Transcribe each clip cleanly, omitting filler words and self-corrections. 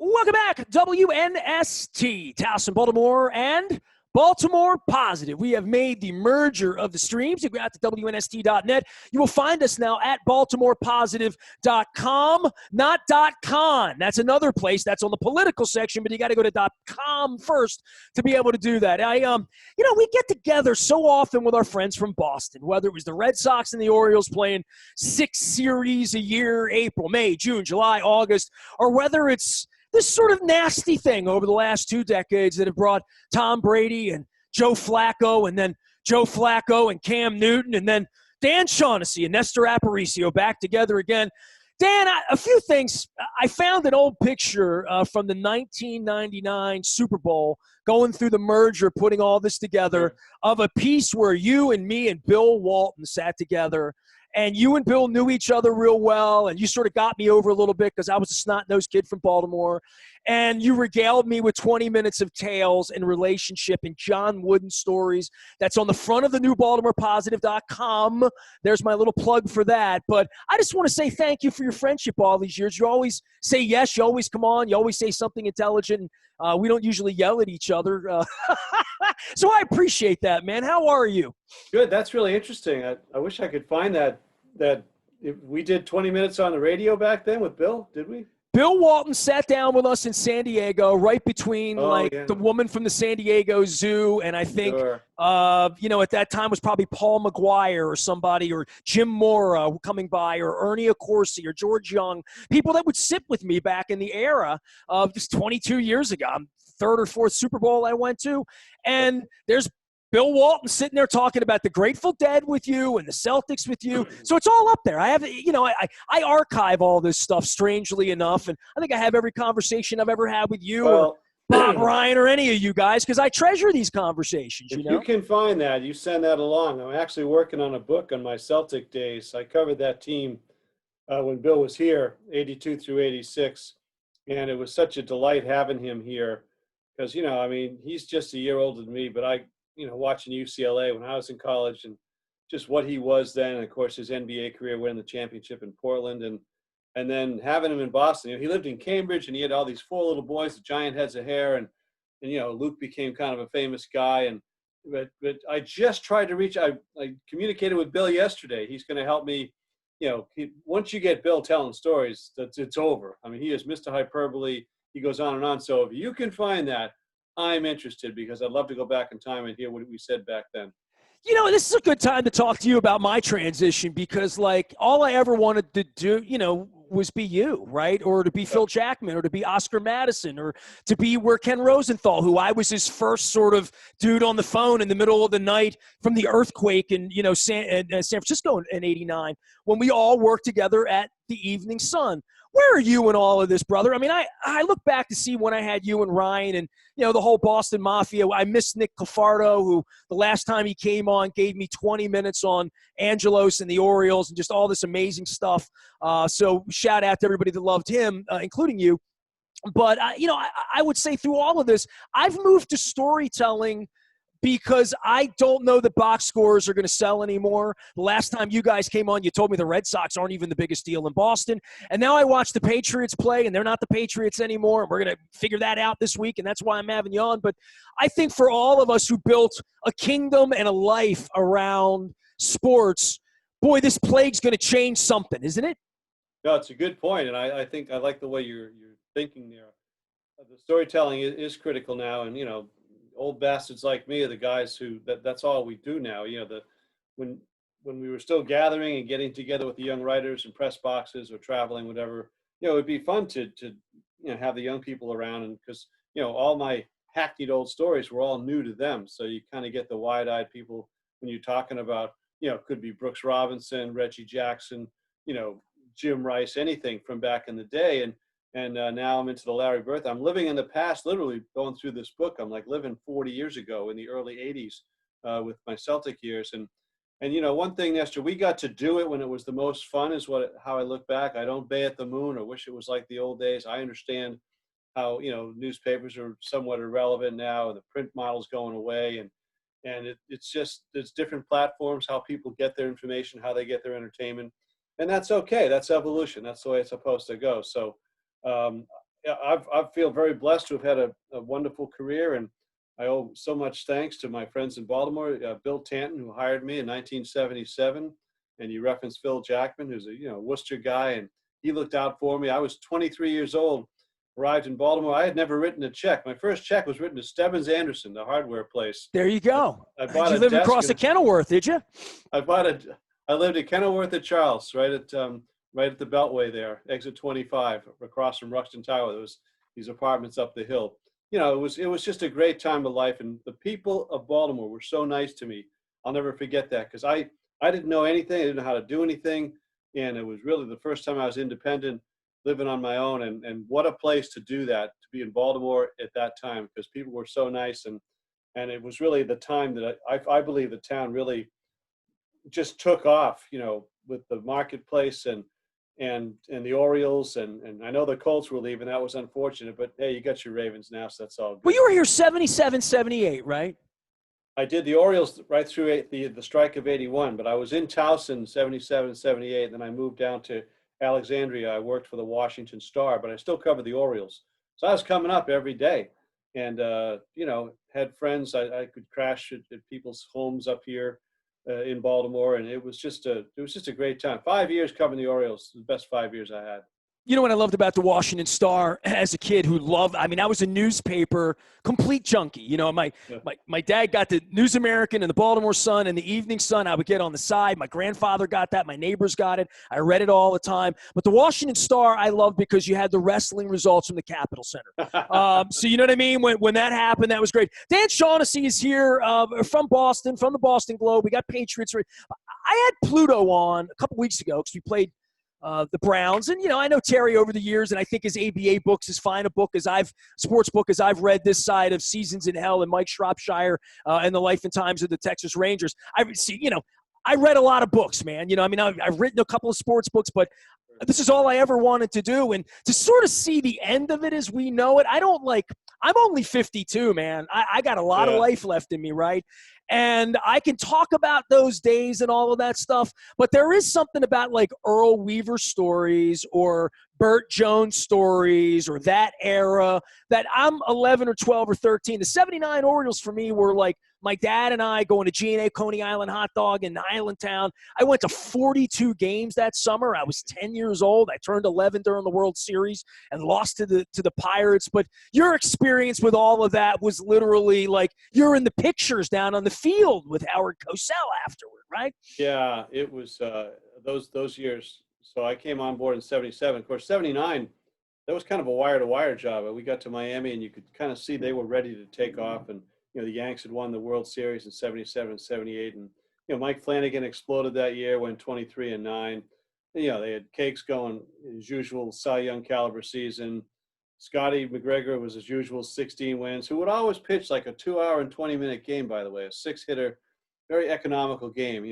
Welcome back, WNST, Towson, Baltimore, and Baltimore Positive. We have made the merger of the streams. You go out to WNST.net. You will find us now at BaltimorePositive.com, not .con. That's another place. That's on the political section, but you got to go to .com first to be able to do that. We get together so often with our friends from Boston, whether it was the Red Sox and the Orioles playing 6 series a year, April, May, June, July, August, or whether it's this sort of nasty thing over the last 2 decades that have brought Tom Brady and Joe Flacco, and then Joe Flacco and Cam Newton, and then Dan Shaughnessy and Nestor Aparicio back together again. Dan, a few things. I found an old picture from the 1999 Super Bowl going through the merger, putting all this together, of a piece where you and me and Bill Walton sat together. And you and Bill knew each other real well, and you sort of got me over a little bit because I was a snot-nosed kid from Baltimore. And you regaled me with 20 minutes of tales and relationship and John Wooden stories. That's on the front of the new BaltimorePositive.com. There's my little plug for that. But I just want to say thank you for your friendship all these years. You always say yes. You always come on. You always say something intelligent. We don't usually yell at each other. So I appreciate that, man. How are you? Good. That's really interesting. I wish I could find that we did 20 minutes on the radio back then with Bill, did we? Bill Walton sat down with us in San Diego, right between the woman from the San Diego Zoo, and I think, Sure. At that time was probably Paul McGuire or somebody, or Jim Mora coming by, or Ernie Accorsi or George Young, people that would sit with me back in the era of just 22 years ago. Third or fourth Super Bowl I went to, and there's Bill Walton sitting there talking about the Grateful Dead with you and the Celtics with you. So it's all up there. I have, I archive all this stuff, strangely enough, and I think I have every conversation I've ever had with you or Bob Ryan or any of you guys, because I treasure these conversations. If you can find that, you send that along. I'm actually working on a book on my Celtic days. I covered that team when Bill was here, 82 through 86, and it was such a delight having him here because, he's just a year older than me, but watching UCLA when I was in college and just what he was then, and of course his NBA career, winning the championship in Portland, and then having him in Boston. He lived in Cambridge and he had all these 4 little boys with giant heads of hair, and Luke became kind of a famous guy. But I just tried to reach. I communicated with Bill yesterday. He's going to help me. Once you get Bill telling stories, it's over. He is Mr. Hyperbole. He goes on and on. So if you can find that, I'm interested because I'd love to go back in time and hear what we said back then. This is a good time to talk to you about my transition because, all I ever wanted to do, was be you, right? Or to be Phil Jackman, or to be Oscar Madison, or to be where Ken Rosenthal, who I was his first sort of dude on the phone in the middle of the night from the earthquake in, San Francisco in '89, when we all worked together at the Evening Sun. Where are you in all of this, brother? I look back to see when I had you and Ryan and, the whole Boston Mafia. I miss Nick Cafardo, who the last time he came on gave me 20 minutes on Angelos and the Orioles and just all this amazing stuff. So shout out to everybody that loved him, including you. But, I would say through all of this, I've moved to storytelling because I don't know that box scores are going to sell anymore. The last time you guys came on, you told me the Red Sox aren't even the biggest deal in Boston. And now I watch the Patriots play, and they're not the Patriots anymore. And we're going to figure that out this week, and that's why I'm having you on. But I think for all of us who built a kingdom and a life around sports, boy, this plague's going to change something, isn't it? No, it's a good point, and I think I like the way you're thinking there. The storytelling is critical now, and, old bastards like me are the guys who that's all we do now. When we were still gathering and getting together with the young writers in press boxes or traveling, whatever, it'd be fun to have the young people around, and because all my hackneyed old stories were all new to them, so you kind of get the wide-eyed people when you're talking about could be Brooks Robinson, Reggie Jackson, Jim Rice, anything from back in the day, and now I'm into the Larry Bird. I'm living in the past, literally going through this book. I'm like living 40 years ago in the early 80s with my Celtic years. And one thing, Nestor, we got to do it when it was the most fun is how I look back. I don't bay at the moon or wish it was like the old days. I understand how, newspapers are somewhat irrelevant now, and the print model's going away. And it's different platforms, how people get their information, how they get their entertainment. And that's okay. That's evolution. That's the way it's supposed to go. So Yeah, I feel very blessed to have had a wonderful career, and I owe so much thanks to my friends in Baltimore, Bill Tanton, who hired me in 1977, and you referenced Phil Jackman, who's a Worcester guy, and he looked out for me. I was 23 years old, arrived in Baltimore. I had never written a check. My first check was written to Stebbins Anderson, the hardware place. There you go. I bought You a live desk across the Kenilworth, did you? I bought a. I lived at Kenilworth at Charles, right at the Beltway there, exit 25, across from Ruxton Tower. There was these apartments up the hill. It was just a great time of life, and the people of Baltimore were so nice to me. I'll never forget that, because I didn't know anything. I didn't know how to do anything, and it was really the first time I was independent, living on my own. And what a place to do that, to be in Baltimore at that time, because people were so nice, and it was really the time that I believe the town really just took off, with the marketplace and the Orioles, and I know the Colts were leaving. That was unfortunate, but hey, you got your Ravens now, so that's all good. Well, you were here 77, 78, right? I did the Orioles right through the strike of 81, but I was in Towson 77, 78, and then I moved down to Alexandria. I worked for the Washington Star, but I still covered the Orioles. So I was coming up every day, and had friends. I could crash at people's homes up here in Baltimore, and it was just a great time. 5 years covering the Orioles, the best 5 years I had. You know what I loved about the Washington Star as a kid who loved, I was a newspaper complete junkie. My dad got the News American and the Baltimore Sun and the Evening Sun. I would get on the side. My grandfather got that. My neighbors got it. I read it all the time. But the Washington Star I loved because you had the wrestling results from the Capitol Center. So you know what I mean? When that happened, that was great. Dan Shaughnessy is here from Boston, from the Boston Globe. We got Patriots. I had Pluto on a couple weeks ago because we played the Browns. And, I know Terry over the years, and I think his ABA book's as fine a book as sports book as I've read this side of Seasons in Hell and Mike Shropshire and the Life and Times of the Texas Rangers. I read a lot of books, man. I've written a couple of sports books, but this is all I ever wanted to do. And to sort of see the end of it as we know it, I'm only 52, man. I got a lot of life left in me, right? And I can talk about those days and all of that stuff, but there is something about like Earl Weaver stories or Burt Jones stories or that era that I'm 11 or 12 or 13. The 79 Orioles for me were like my dad and I going to G&A Coney Island Hot Dog in Islandtown. I went to 42 games that summer. I was 10 years old. I turned 11 during the World Series and lost to the Pirates. But your experience with all of that was literally like you're in the pictures down on the field with Howard Cosell afterward, right? Yeah, it was those years. So I came on board in 77. Of course, 79, that was kind of a wire-to-wire job. We got to Miami, and you could kind of see they were ready to take off. And, the Yanks had won the World Series in 77 and 78. And, Mike Flanagan exploded that year, went 23-9. They had cakes going, as usual, Cy Young caliber season. Scotty McGregor was, as usual, 16 wins, who would always pitch like a 2-hour and 20-minute game, by the way, a 6-hitter, very economical game.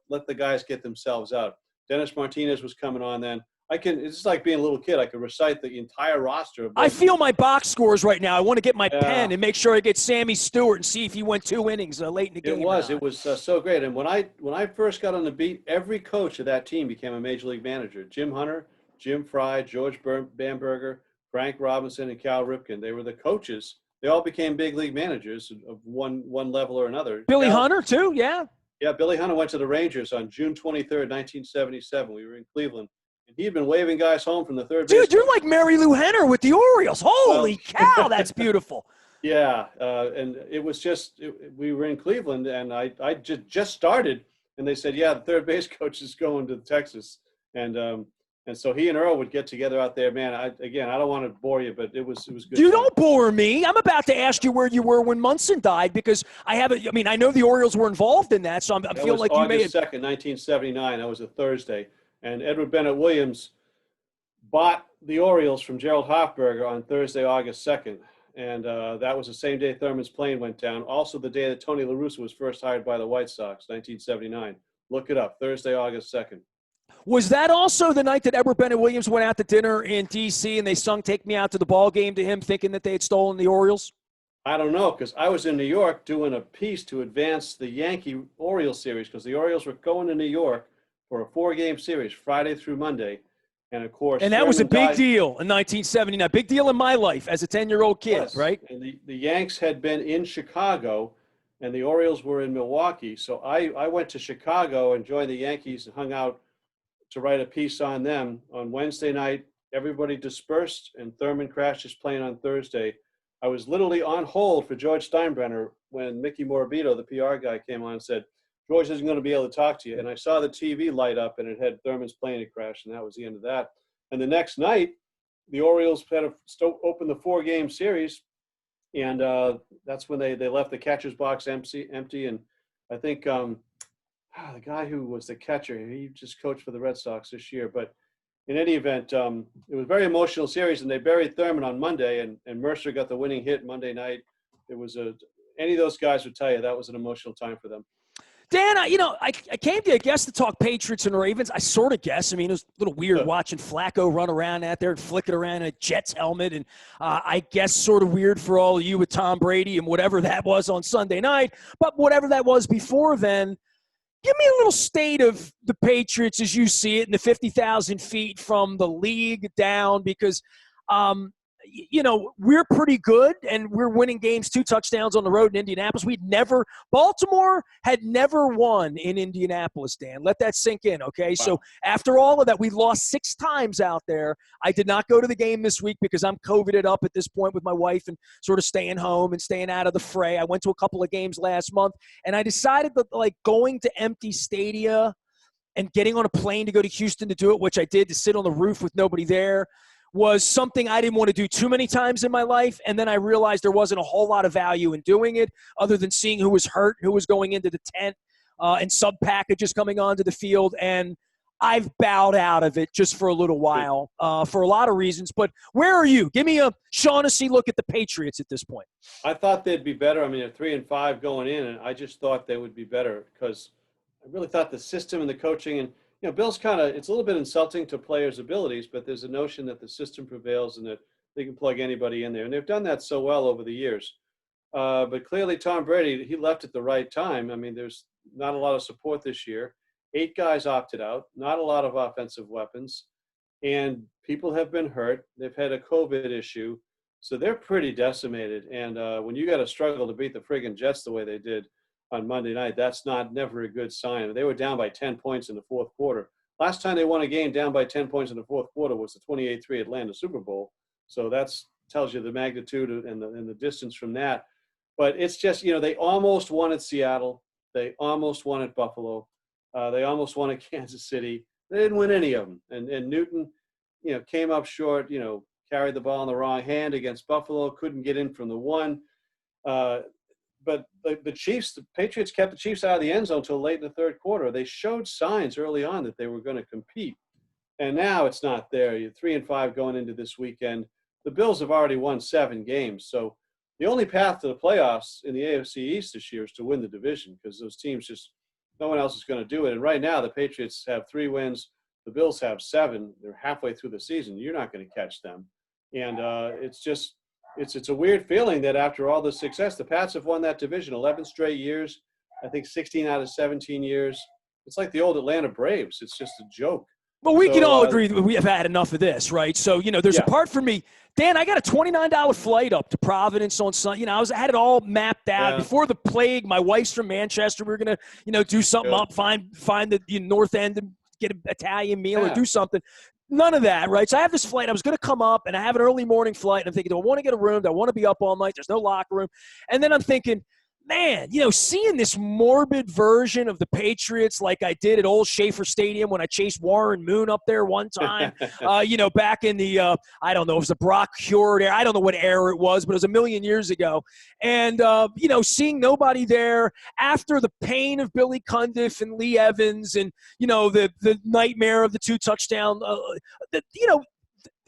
Let the guys get themselves out. Dennis Martinez was coming on then. It's just like being a little kid. I could recite the entire roster. I feel my box scores right now. I want to get my pen and make sure I get Sammy Stewart and see if he went 2 innings late in the game. It was so great. And when I first got on the beat, every coach of that team became a major league manager. Jim Hunter, Jim Fry, George Bamberger, Frank Robinson, and Cal Ripken. They were the coaches. They all became big league managers of one level or another. Billy Hunter too, yeah. Yeah, Billy Hunter went to the Rangers on June 23rd, 1977. We were in Cleveland. And he had been waving guys home from the third base. Dude, you're like Mary Lou Henner with the Orioles. Holy cow, that's beautiful. Yeah, and it was we were in Cleveland, and I just started, and they said, yeah, the third base coach is going to Texas. And so he and Earl would get together out there. Man, I don't want to bore you, but it was good. You don't bore me. I'm about to ask you where you were when Munson died because I know the Orioles were involved in that, so I'm feeling like you made it. August 2nd, 1979. That was a Thursday. And Edward Bennett Williams bought the Orioles from Gerald Hofberger on Thursday, August 2nd. And that was the same day Thurman's plane went down. Also the day that Tony La Russa was first hired by the White Sox, 1979. Look it up, Thursday, August 2nd. Was that also the night that Edward Bennett Williams went out to dinner in D.C. and they sung Take Me Out to the Ball Game to him thinking that they had stolen the Orioles? I don't know, because I was in New York doing a piece to advance the Yankee-Orioles series because the Orioles were going to New York for a 4-game series, Friday through Monday. And of course, And that was a Thurman big died. deal in 1979. Big deal in my life as a 10-year-old kid, Yes. right? And the Yanks had been in Chicago and the Orioles were in Milwaukee. So I went to Chicago and joined the Yankees and hung out to write a piece on them. On Wednesday night, everybody dispersed and Thurman crashed his plane on Thursday. I was literally on hold for George Steinbrenner when Mickey Morabito, the PR guy, came on and said, George isn't going to be able to talk to you. And I saw the TV light up and it had Thurman's plane had crashed, and that was the end of that. And the next night, the Orioles had to open the 4-game series, and that's when they left the catcher's box empty. And I think the guy who was the catcher, he just coached for the Red Sox this year. But in any event, it was a very emotional series, and they buried Thurman on Monday, and Mercer got the winning hit Monday night. It was any of those guys would tell you that was an emotional time for them. Dan, I came to, I guess, to talk Patriots and Ravens. I sort of guess. I mean, it was a little weird watching Flacco run around out there and flick it around in a Jets helmet. And I guess sort of weird for all of you with Tom Brady and whatever that was on Sunday night. But whatever that was before then, give me a little state of the Patriots as you see it in the 50,000 feet from the league down, because we're pretty good and we're winning games, 2 touchdowns on the road in Indianapolis. Baltimore had never won in Indianapolis, Dan. Let that sink in, okay? Wow. So after all of that, we lost 6 times out there. I did not go to the game this week because I'm COVIDed up at this point with my wife and sort of staying home and staying out of the fray. I went to a couple of games last month, and I decided that, like, going to empty stadia and getting on a plane to go to Houston to do it, which I did, to sit on the roof with nobody there, was something I didn't want to do too many times in my life. And then I realized there wasn't a whole lot of value in doing it other than seeing who was hurt, who was going into the tent, and sub packages coming onto the field. And I've bowed out of it just for a little while for a lot of reasons. But where are you? Give me a Shaughnessy look at the Patriots at this point. I thought they'd be better. I mean, they're 3-5 going in, and I just thought they would be better because I really thought the system and the coaching and, Bill's it's a little bit insulting to players' abilities, but there's a notion that the system prevails and that they can plug anybody in there. And they've done that so well over the years. But clearly Tom Brady, he left at the right time. I mean, there's not a lot of support this year. 8 guys opted out, not a lot of offensive weapons, and people have been hurt. They've had a COVID issue. So they're pretty decimated. And when you got to struggle to beat the friggin' Jets the way they did on Monday night, that's never a good sign. They were down by 10 points in the fourth quarter. Last time they won a game down by 10 points in the fourth quarter was the 28-3 Atlanta Super Bowl. So that tells you the magnitude and the distance from that. But it's just, they almost won at Seattle. They almost won at Buffalo. They almost won at Kansas City. They didn't win any of them. And Newton, came up short, carried the ball in the wrong hand against Buffalo, couldn't get in from the one. But the Patriots kept the Chiefs out of the end zone until late in the third quarter. They showed signs early on that they were going to compete. And now it's not there. You're 3-5 going into this weekend. The Bills have already won 7 games. So the only path to the playoffs in the AFC East this year is to win the division, because those teams no one else is going to do it. And right now the Patriots have 3 wins. The Bills have 7. They're halfway through the season. You're not going to catch them. And it's a weird feeling that after all the success, the Pats have won that division 11 straight years. I think 16 out of 17 years. It's like the old Atlanta Braves. It's just a joke. Well, we can all agree that we have had enough of this, right? So, there's a part for me. Dan, I got a $29 flight up to Providence on Sunday. I had it all mapped out. Before the plague, my wife's from Manchester. We were going to, do something up, find the North End and get an Italian meal or do something. None of that, right? So I have this flight. I was going to come up, and I have an early morning flight. And I'm thinking, do I want to get a room? Do I want to be up all night? There's no locker room. And then I'm thinking, man, seeing this morbid version of the Patriots like I did at old Schaefer Stadium when I chased Warren Moon up there one time, back in the, I don't know, it was the Brock Huard era. I don't know what era it was, but it was a million years ago. And, seeing nobody there after the pain of Billy Cundiff and Lee Evans and, the nightmare of the 2 touchdown,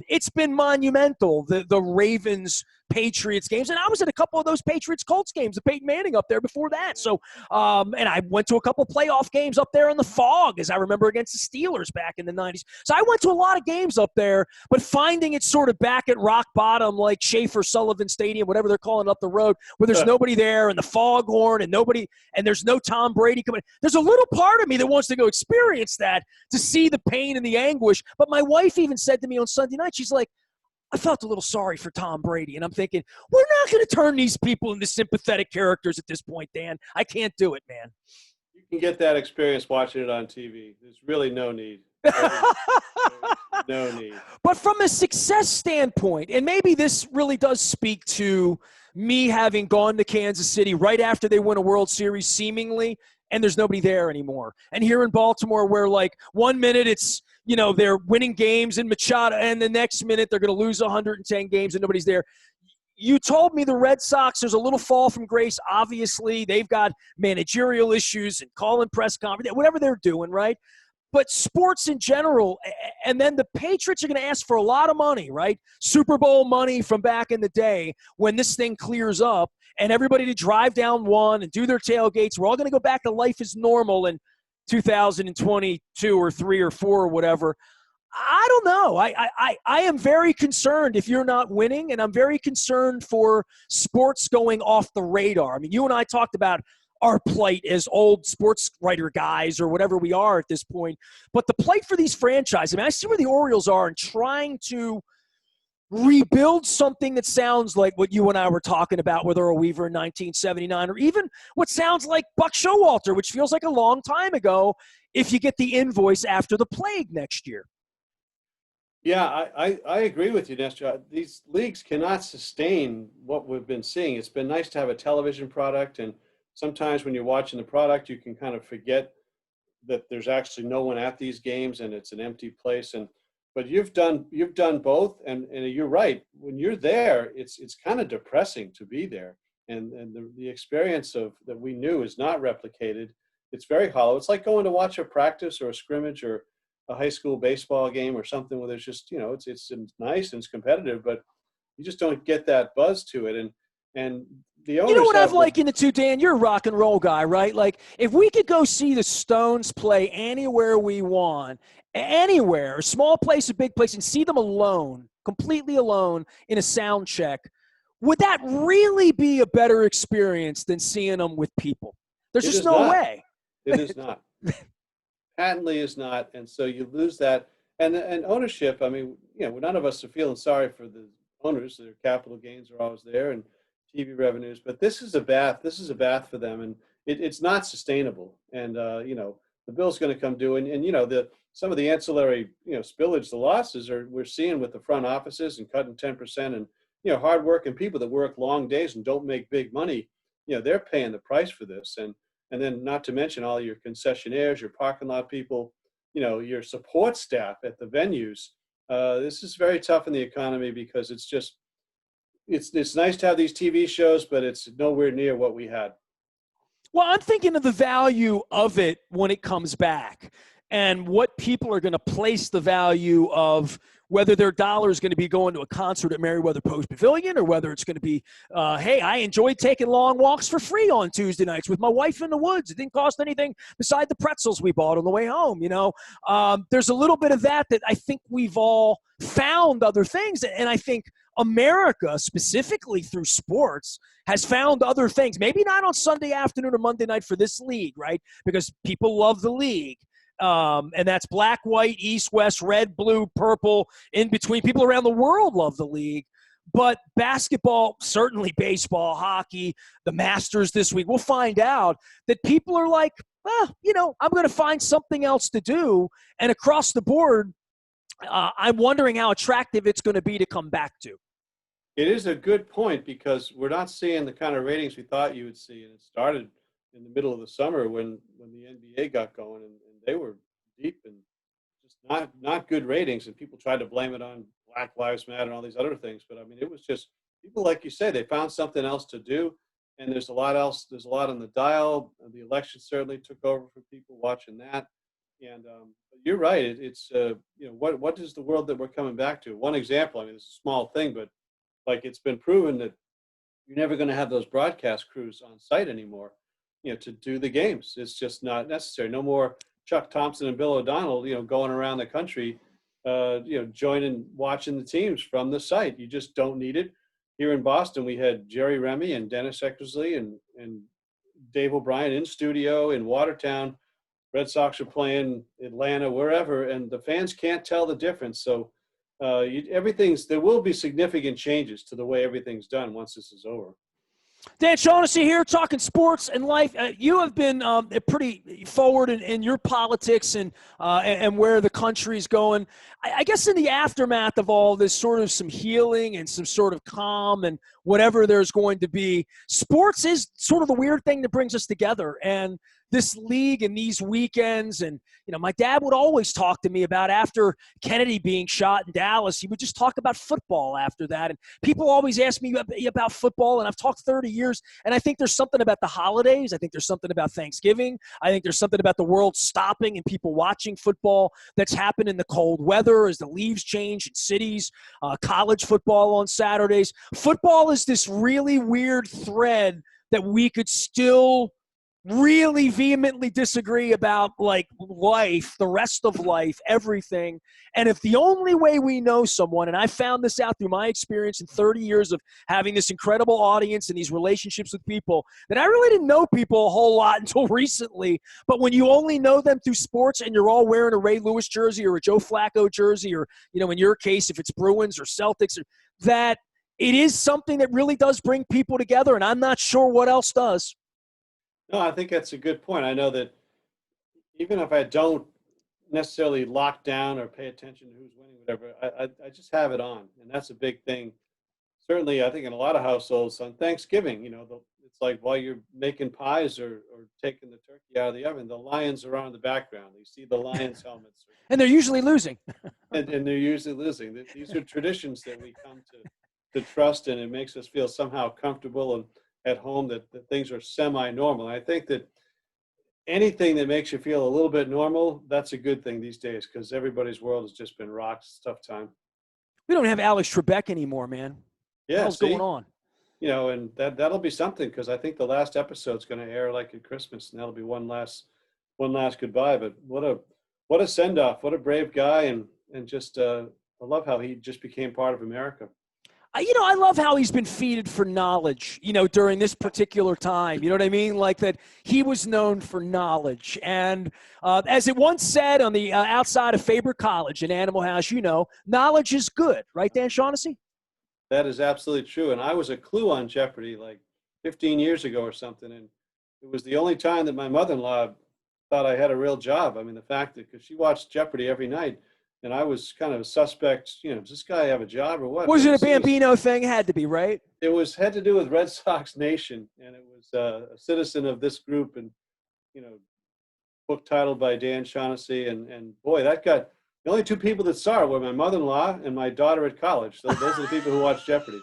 it's been monumental, the Ravens Patriots games. And I was at a couple of those Patriots-Colts games, the Peyton Manning up there before that. So, and I went to a couple playoff games up there in the fog, as I remember, against the Steelers back in the 90s. So I went to a lot of games up there, but finding it sort of back at rock bottom, like Schaefer Sullivan Stadium, whatever they're calling up the road, where there's nobody there and the foghorn and nobody, and there's no Tom Brady coming. There's a little part of me that wants to go experience that, to see the pain and the anguish. But my wife even said to me on Sunday night, she's like, I felt a little sorry for Tom Brady. And I'm thinking, we're not going to turn these people into sympathetic characters at this point, Dan. I can't do it, man. You can get that experience watching it on TV. There's really no need. There's no need. But from a success standpoint, and maybe this really does speak to me having gone to Kansas City right after they win a World Series, seemingly, and there's nobody there anymore. And here in Baltimore, where like 1 minute it's, you know, they're winning games in Machado, and the next minute they're going to lose 110 games and nobody's there. You told me the Red Sox, there's a little fall from grace. Obviously, they've got managerial issues and calling press conference, whatever they're doing, right? But sports in general, and then the Patriots are going to ask for a lot of money, right? Super Bowl money from back in the day when this thing clears up, and everybody to drive down one and do their tailgates. We're all going to go back to life as normal in 2022 or 3 or 4 or whatever. I don't know. I am very concerned if you're not winning, and I'm very concerned for sports going off the radar. I mean, you and I talked about our plight as old sports writer guys or whatever we are at this point. But the plight for these franchises, I mean, I see where the Orioles are in trying to rebuild something that sounds like what you and I were talking about with Earl Weaver in 1979, or even what sounds like Buck Showalter, which feels like a long time ago, if you get the invoice after the plague next year. Yeah, I agree with you, Nestor. These leagues cannot sustain what we've been seeing. It's been nice to have a television product, and sometimes when you're watching the product, you can kind of forget that there's actually no one at these games and it's an empty place. But you've done both, and you're right. When you're there, it's kind of depressing to be there, and the experience of that we knew is not replicated. It's very hollow. It's like going to watch a practice or a scrimmage or a high school baseball game or something where there's just, you know, it's nice and it's competitive, but you just don't get that buzz to it. And the owners, you know what I've likened it to, Dan? You're a rock and roll guy, right? Like, if we could go see the Stones play anywhere we want, anywhere, a small place, a big place, and see them alone, completely alone in a sound check, would that really be a better experience than seeing them with people? There's just no way. It is not. Patently is not, and so you lose that. And ownership, I mean, you know, none of us are feeling sorry for the owners. Their capital gains are always there, and TV revenues, but this is a bath for them, and it's not sustainable. And you know, the bill's going to come due, and you know, some of the ancillary, you know, spillage, the losses we're seeing with the front offices and cutting 10%, and you know, hardworking people that work long days and don't make big money, you know, they're paying the price for this. And then not to mention all your concessionaires, your parking lot people, you know, your support staff at the venues. This is very tough in the economy because it's just, it's nice to have these TV shows, but it's nowhere near what we had. Well, I'm thinking of the value of it when it comes back, and what people are going to place the value of, whether their dollar is going to be going to a concert at Merriweather Post Pavilion, or whether it's going to be, hey, I enjoyed taking long walks for free on Tuesday nights with my wife in the woods. It didn't cost anything beside the pretzels we bought on the way home. You know, there's a little bit of that I think we've all found other things. And I think America, specifically through sports, has found other things. Maybe not on Sunday afternoon or Monday night for this league, right? Because people love the league. And that's black, white, east, west, red, blue, purple, in between. People around the world love the league. But basketball, certainly baseball, hockey, the Masters this week, we'll find out that people are like, well, you know, I'm going to find something else to do. And across the board, I'm wondering how attractive it's going to be to come back to. It is a good point, because we're not seeing the kind of ratings we thought you would see. And it started in the middle of the summer when the NBA got going, and they were deep and just not good ratings, and people tried to blame it on Black Lives Matter and all these other things. But I mean, it was just people, like you said, they found something else to do, and there's a lot on the dial. The election certainly took over for people watching that. And you're right. It's you know, what is the world that we're coming back to? One example, I mean, it's a small thing, but like it's been proven that you're never going to have those broadcast crews on site anymore, to do the games. It's just not necessary. No more Chuck Thompson and Bill O'Donnell, going around the country, joining, watching the teams from the site. You just don't need it. Here in Boston, we had Jerry Remy and Dennis Eckersley and Dave O'Brien in studio in Watertown. Red Sox are playing Atlanta, wherever, and the fans can't tell the difference. So there will be significant changes to the way everything's done once this is over. Dan Shaughnessy here, talking sports and life. You have been pretty forward in your politics and where the country's going. I guess in the aftermath of all this, sort of some healing and some sort of calm and whatever there's going to be, sports is sort of the weird thing that brings us together. And this league and these weekends, and my dad would always talk to me about, after Kennedy being shot in Dallas, he would just talk about football after that. And people always ask me about football, and I've talked 30 years, and I think there's something about the holidays. I think there's something about Thanksgiving. I think there's something about the world stopping and people watching football that's happened in the cold weather as the leaves change in cities, college football on Saturdays. Football is this really weird thread that we could still really vehemently disagree about, like life, the rest of life, everything. And if the only way we know someone, and I found this out through my experience in 30 years of having this incredible audience and these relationships with people, that I really didn't know people a whole lot until recently. But when you only know them through sports and you're all wearing a Ray Lewis jersey or a Joe Flacco jersey, or, in your case, if it's Bruins or Celtics, that it is something that really does bring people together. And I'm not sure what else does. No, I think that's a good point. I know that even if I don't necessarily lock down or pay attention to who's winning, whatever, I just have it on. And that's a big thing. Certainly, I think in a lot of households on Thanksgiving, it's like while you're making pies or taking the turkey out of the oven, the Lions are on in the background. You see the Lions helmets. And they're usually losing. and they're usually losing. These are traditions that we come to trust, and it makes us feel somehow comfortable and at home that things are semi-normal. And I think that anything that makes you feel a little bit normal, that's a good thing these days, because everybody's world has just been rocked. It's a tough time. We don't have Alex Trebek anymore, man. Yeah, what's going on? And that'll be something, because I think the last episode's going to air like at Christmas, and that'll be one last goodbye. But what a send-off! What a brave guy, and just I love how he just became part of America. I love how he's been feeded for knowledge, during this particular time. You know what I mean? Like that he was known for knowledge. And as it once said on the outside of Faber College in Animal House, knowledge is good. Right, Dan Shaughnessy? That is absolutely true. And I was a clue on Jeopardy like 15 years ago or something. And it was the only time that my mother-in-law thought I had a real job. I mean, the fact that, because she watched Jeopardy every night, and I was kind of a suspect, does this guy have a job or what? Was it a Bambino thing? Had to be, right? It had to do with Red Sox Nation, and it was a citizen of this group, and, book titled by Dan Shaughnessy. And boy, that got, the only two people that saw it were my mother-in-law and my daughter at college. So those are the people who watched Jeopardy.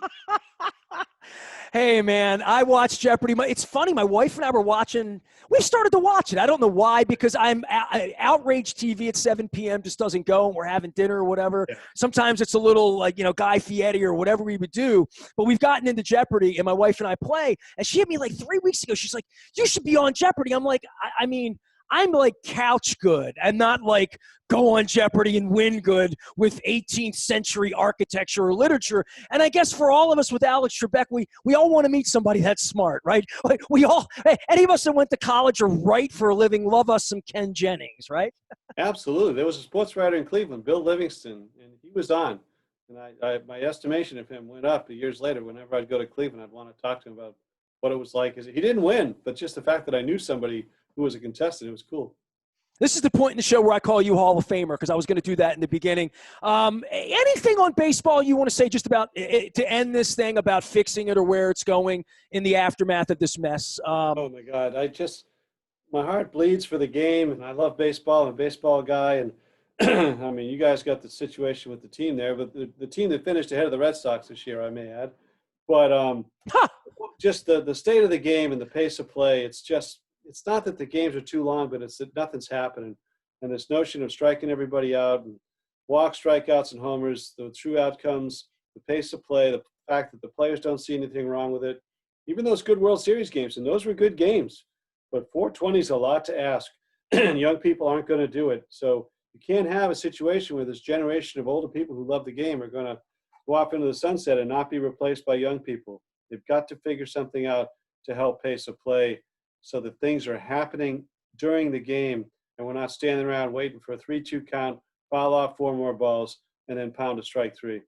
Hey, man, I watched Jeopardy. It's funny. My wife and I were watching. We started to watch it. I don't know why, because I'm outrage TV at 7 p.m. just doesn't go, and we're having dinner or whatever. Yeah. Sometimes it's a little like, Guy Fieri or whatever we would do. But we've gotten into Jeopardy, and my wife and I play. And she hit me like 3 weeks ago. She's like, you should be on Jeopardy. I'm like, I mean, I'm like couch good and not like go on Jeopardy and win good with 18th century architecture or literature. And I guess for all of us with Alex Trebek, we all want to meet somebody that's smart, right? Like any of us that went to college or write for a living love us some Ken Jennings, right? Absolutely. There was a sports writer in Cleveland, Bill Livingston, and he was on. And my estimation of him went up years later. Whenever I'd go to Cleveland, I'd want to talk to him about what it was like. He didn't win, but just the fact that I knew somebody who was a contestant, it was cool. This is the point in the show where I call you Hall of Famer, because I was going to do that in the beginning. Anything on baseball you want to say just about to end this thing about fixing it or where it's going in the aftermath of this mess? Oh, my God. My heart bleeds for the game, and I love baseball. I'm a baseball guy. And, I mean, you guys got the situation with the team there, but the team that finished ahead of the Red Sox this year, I may add. But just the state of the game and the pace of play, it's not that the games are too long, but it's that nothing's happening. And this notion of striking everybody out and walks, strikeouts, and homers, the true outcomes, the pace of play, the fact that the players don't see anything wrong with it. Even those good World Series games, and those were good games, but 420 is a lot to ask, and young people aren't going to do it. So you can't have a situation where this generation of older people who love the game are going to go off into the sunset and not be replaced by young people. They've got to figure something out to help pace of play so that things are happening during the game and we're not standing around waiting for a 3-2 count, foul off 4 more balls, and then pound a strike 3.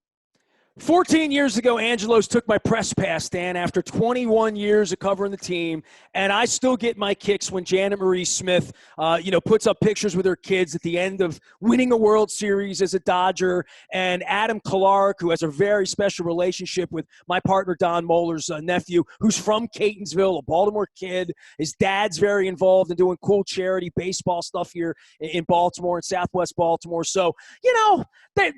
14 years ago, Angelos took my press pass, Dan, after 21 years of covering the team, and I still get my kicks when Janet Marie Smith, puts up pictures with her kids at the end of winning a World Series as a Dodger, and Adam Clark, who has a very special relationship with my partner Don Moeller's nephew, who's from Catonsville, a Baltimore kid. His dad's very involved in doing cool charity baseball stuff here in Baltimore, in Southwest Baltimore. So,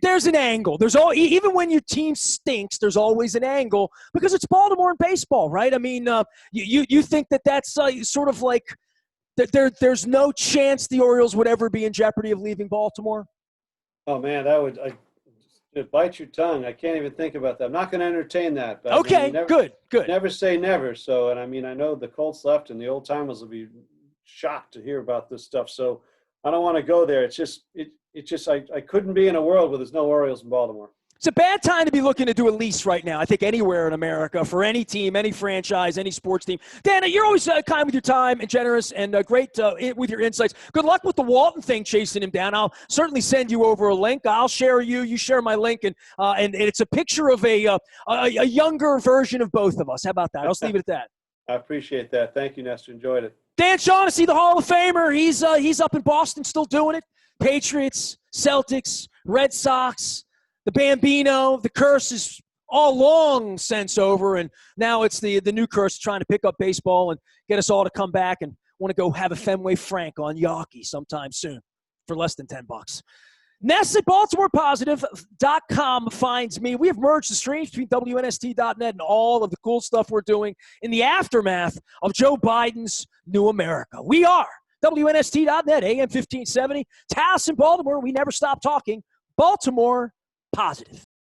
there's an angle. Even when your team stinks, there's always an angle because it's Baltimore and baseball, right? I mean, you think that's sort of like there's no chance the Orioles would ever be in jeopardy of leaving Baltimore? Oh, man, it'd bite your tongue. I can't even think about that. I'm not going to entertain that. But okay, good. Never say never. So, and I mean, I know the Colts left and the old timers will be shocked to hear about this stuff. So I don't want to go there. It's just I couldn't be in a world where there's no Orioles in Baltimore. It's a bad time to be looking to do a lease right now, I think, anywhere in America, for any team, any franchise, any sports team. Dan, you're always kind with your time and generous and great with your insights. Good luck with the Walton thing, chasing him down. I'll certainly send you over a link. I'll share you share my link, and it's a picture of a younger version of both of us. How about that? I'll just leave it at that. I appreciate that. Thank you, Nestor. Enjoyed it. Dan Shaughnessy, the Hall of Famer. He's up in Boston still doing it. Patriots, Celtics, Red Sox. The Bambino, the curse is all long since over, and now it's the new curse trying to pick up baseball and get us all to come back and want to go have a Fenway Frank on Yawkey sometime soon for less than $10. Ness at BaltimorePositive.com finds me. We have merged the streams between WNST.net and all of the cool stuff we're doing in the aftermath of Joe Biden's new America. We are WNST.net, AM 1570. Taos in Baltimore. We never stop talking. Baltimore Positive.